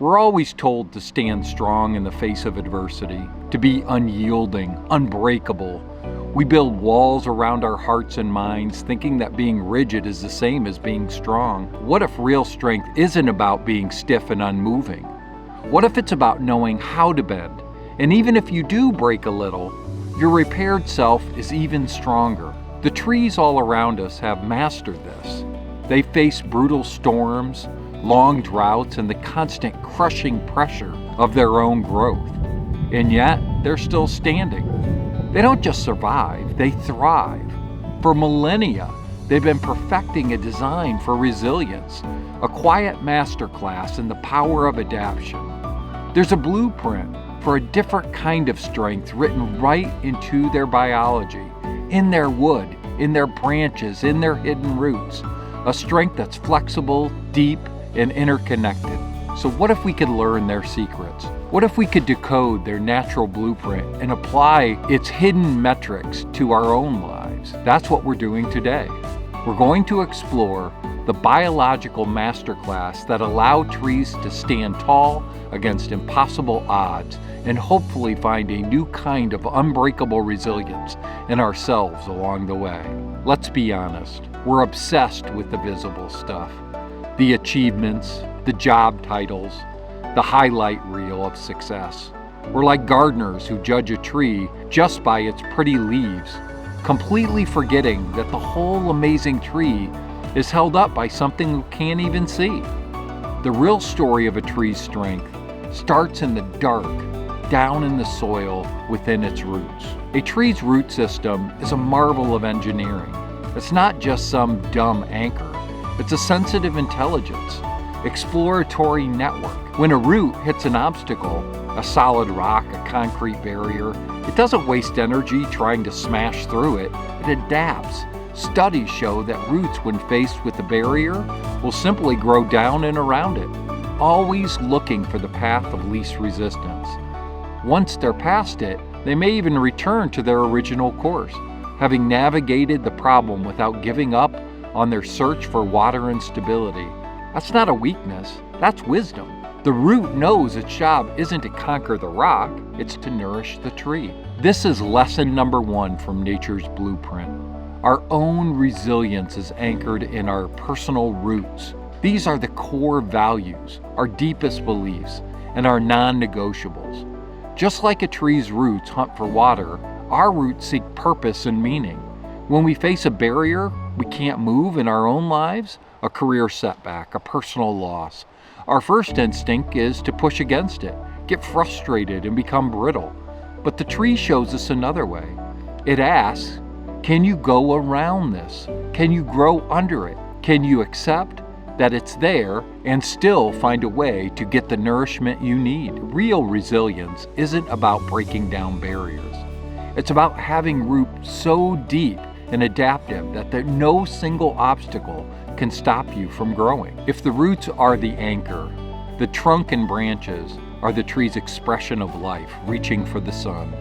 We're always told to stand strong in the face of adversity, to be unyielding, unbreakable. We build walls around our hearts and minds, thinking that being rigid is the same as being strong. What if real strength isn't about being stiff and unmoving? What if it's about knowing how to bend? And even if you do break a little, your repaired self is even stronger. The trees all around us have mastered this. They face brutal storms, long droughts, and the constant crushing pressure of their own growth. And yet, they're still standing. They don't just survive, they thrive. For millennia, they've been perfecting a design for resilience, a quiet masterclass in the power of adaptation. There's a blueprint for a different kind of strength written right into their biology, in their wood, in their branches, in their hidden roots. A strength that's flexible, deep, and interconnected. So what if we could learn their secrets? What if we could decode their natural blueprint and apply its hidden metrics to our own lives? That's what we're doing today. We're going to explore the biological masterclass that allow trees to stand tall against impossible odds and hopefully find a new kind of unbreakable resilience in ourselves along the way. Let's be honest, we're obsessed with the visible stuff. The achievements, the job titles, the highlight reel of success. We're like gardeners who judge a tree just by its pretty leaves, completely forgetting that the whole amazing tree is held up by something we can't even see. The real story of a tree's strength starts in the dark, down in the soil within its roots. A tree's root system is a marvel of engineering. It's not just some dumb anchor. It's a sensitive intelligence, exploratory network. When a root hits an obstacle, a solid rock, a concrete barrier, it doesn't waste energy trying to smash through it. It adapts. Studies show that roots, when faced with a barrier, will simply grow down and around it, always looking for the path of least resistance. Once they're past it, they may even return to their original course, having navigated the problem without giving up on their search for water and stability. That's not a weakness, that's wisdom. The root knows its job isn't to conquer the rock, it's to nourish the tree. This is lesson number 1 from nature's blueprint. Our own resilience is anchored in our personal roots. These are the core values, our deepest beliefs, and our non-negotiables. Just like a tree's roots hunt for water, our roots seek purpose and meaning. When we face a barrier we can't move in our own lives, a career setback, a personal loss, our first instinct is to push against it, get frustrated, and become brittle. But the tree shows us another way. It asks, can you go around this? Can you grow under it? Can you accept that it's there and still find a way to get the nourishment you need? Real resilience isn't about breaking down barriers. It's about having roots so deep and adaptive that no single obstacle can stop you from growing. If the roots are the anchor, the trunk and branches are the tree's expression of life, reaching for the sun.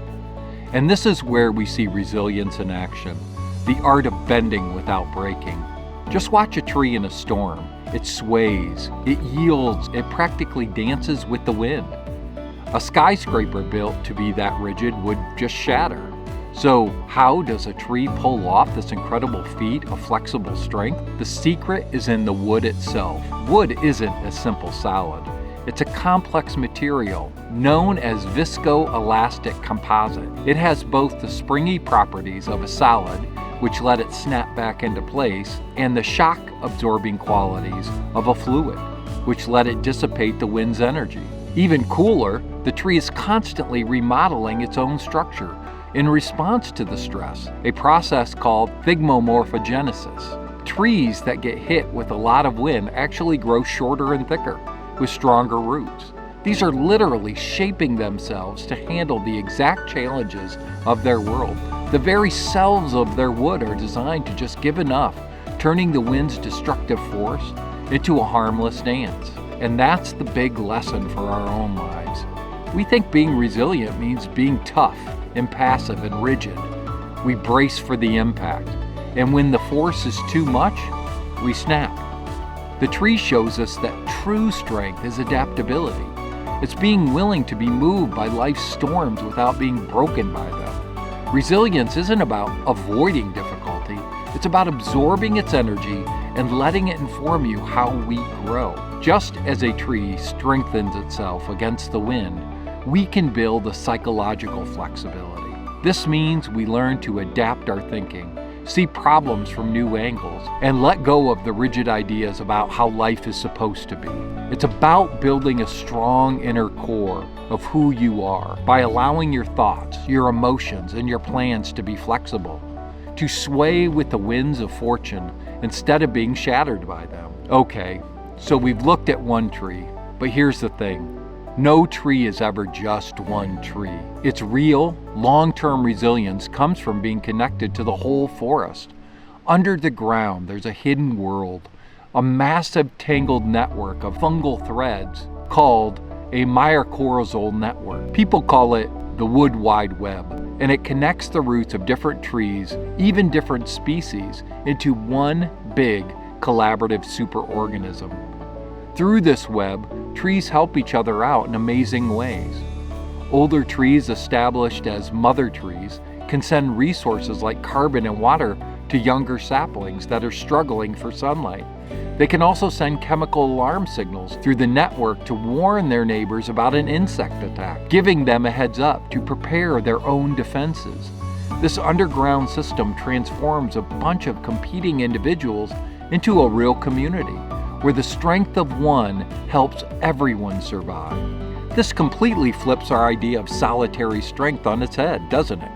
And this is where we see resilience in action, the art of bending without breaking. Just watch a tree in a storm. It sways, it yields, it practically dances with the wind. A skyscraper built to be that rigid would just shatter. So how does a tree pull off this incredible feat of flexible strength? The secret is in the wood itself. Wood isn't a simple solid. It's a complex material known as viscoelastic composite. It has both the springy properties of a solid, which let it snap back into place, and the shock-absorbing qualities of a fluid, which let it dissipate the wind's energy. Even cooler, the tree is constantly remodeling its own structure in response to the stress, a process called thigmomorphogenesis. Trees that get hit with a lot of wind actually grow shorter and thicker, with stronger roots. These are literally shaping themselves to handle the exact challenges of their world. The very cells of their wood are designed to just give enough, turning the wind's destructive force into a harmless dance. And that's the big lesson for our own lives. We think being resilient means being tough, impassive, and rigid. We brace for the impact, and when the force is too much, we snap. The tree shows us that true strength is adaptability. It's being willing to be moved by life's storms without being broken by them. Resilience isn't about avoiding difficulty. It's about absorbing its energy and letting it inform you how we grow. Just as a tree strengthens itself against the wind, we can build a psychological flexibility. This means we learn to adapt our thinking, see problems from new angles, and let go of the rigid ideas about how life is supposed to be. It's about building a strong inner core of who you are by allowing your thoughts, your emotions, and your plans to be flexible, to sway with the winds of fortune instead of being shattered by them. Okay, so we've looked at one tree, but here's the thing. No tree is ever just one tree. Its real, long-term resilience comes from being connected to the whole forest. Under the ground, there's a hidden world, a massive tangled network of fungal threads called a mycorrhizal network. People call it the wood wide web, and it connects the roots of different trees, even different species, into one big collaborative superorganism. Through this web, trees help each other out in amazing ways. Older trees established as mother trees can send resources like carbon and water to younger saplings that are struggling for sunlight. They can also send chemical alarm signals through the network to warn their neighbors about an insect attack, giving them a heads up to prepare their own defenses. This underground system transforms a bunch of competing individuals into a real community, where the strength of one helps everyone survive. This completely flips our idea of solitary strength on its head, doesn't it?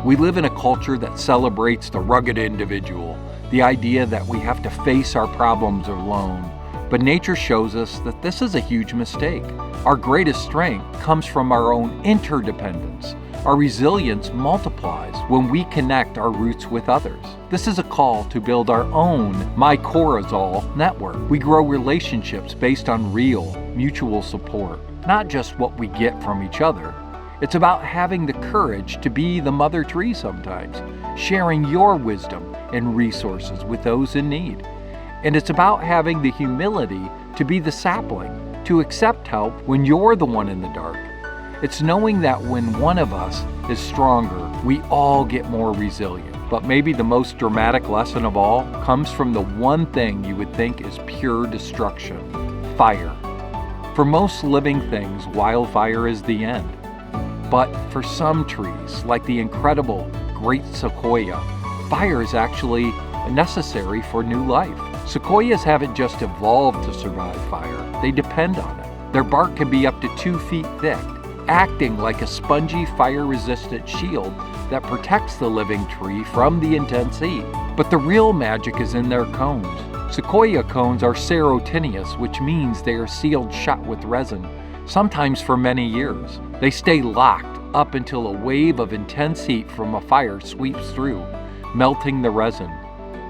We live in a culture that celebrates the rugged individual, the idea that we have to face our problems alone. But nature shows us that this is a huge mistake. Our greatest strength comes from our own interdependence. Our resilience multiplies when we connect our roots with others. This is a call to build our own mycorrhizal network. We grow relationships based on real, mutual support, not just what we get from each other. It's about having the courage to be the mother tree sometimes, sharing your wisdom and resources with those in need. And it's about having the humility to be the sapling, to accept help when you're the one in the dark. It's knowing that when one of us is stronger, we all get more resilient. But maybe the most dramatic lesson of all comes from the one thing you would think is pure destruction: fire. For most living things, wildfire is the end. But for some trees, like the incredible great sequoia, fire is actually necessary for new life. Sequoias haven't just evolved to survive fire, they depend on it. Their bark can be up to 2 feet thick, acting like a spongy fire-resistant shield that protects the living tree from the intense heat. But the real magic is in their cones. Sequoia cones are serotinous, which means they are sealed shut with resin, sometimes for many years. They stay locked up until a wave of intense heat from a fire sweeps through, melting the resin.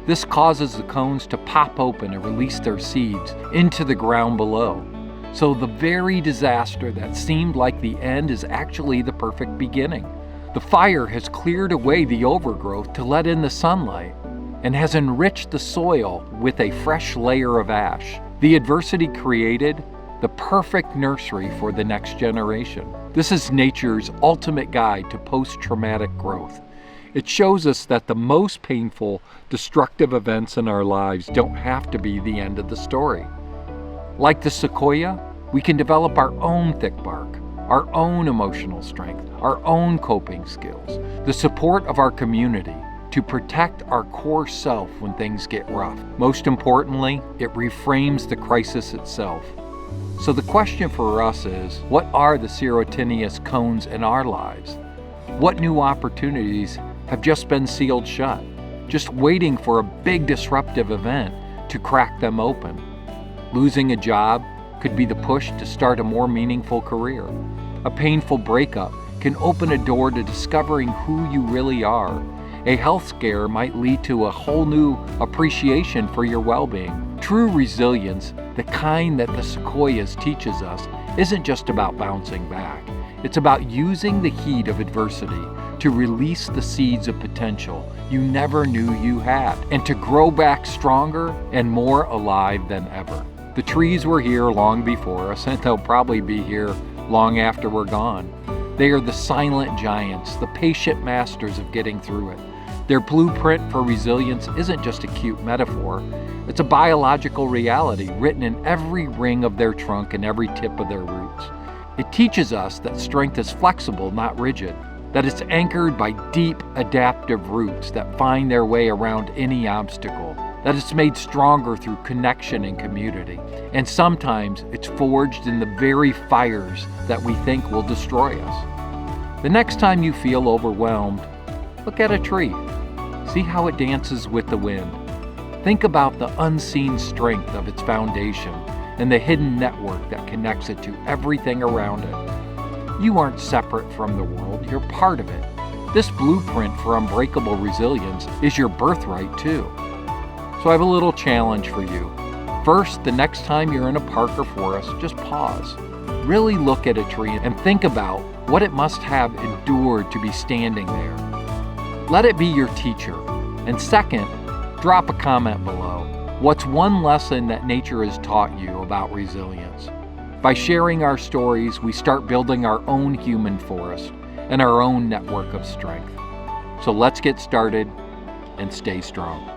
This causes the cones to pop open and release their seeds into the ground below. So the very disaster that seemed like the end is actually the perfect beginning. The fire has cleared away the overgrowth to let in the sunlight and has enriched the soil with a fresh layer of ash. The adversity created the perfect nursery for the next generation. This is nature's ultimate guide to post-traumatic growth. It shows us that the most painful, destructive events in our lives don't have to be the end of the story. Like the sequoia, we can develop our own thick bark, our own emotional strength, our own coping skills, the support of our community to protect our core self when things get rough. Most importantly, it reframes the crisis itself. So the question for us is, what are the serotinous cones in our lives? What new opportunities have just been sealed shut, just waiting for a big disruptive event to crack them open? Losing a job could be the push to start a more meaningful career. A painful breakup can open a door to discovering who you really are. A health scare might lead to a whole new appreciation for your well-being. True resilience, the kind that the sequoias teaches us, isn't just about bouncing back. It's about using the heat of adversity to release the seeds of potential you never knew you had, and to grow back stronger and more alive than ever. The trees were here long before us, and they'll probably be here long after we're gone. They are the silent giants, the patient masters of getting through it. Their blueprint for resilience isn't just a cute metaphor. It's a biological reality written in every ring of their trunk and every tip of their roots. It teaches us that strength is flexible, not rigid, that it's anchored by deep adaptive roots that find their way around any obstacle, that it's made stronger through connection and community, and sometimes it's forged in the very fires that we think will destroy us. The next time you feel overwhelmed, look at a tree. See how it dances with the wind. Think about the unseen strength of its foundation and the hidden network that connects it to everything around it. You aren't separate from the world, you're part of it. This blueprint for unbreakable resilience is your birthright too. So I have a little challenge for you. First, the next time you're in a park or forest, just pause. Really look at a tree and think about what it must have endured to be standing there. Let it be your teacher. And second, drop a comment below. What's one lesson that nature has taught you about resilience? By sharing our stories, we start building our own human forest and our own network of strength. So let's get started and stay strong.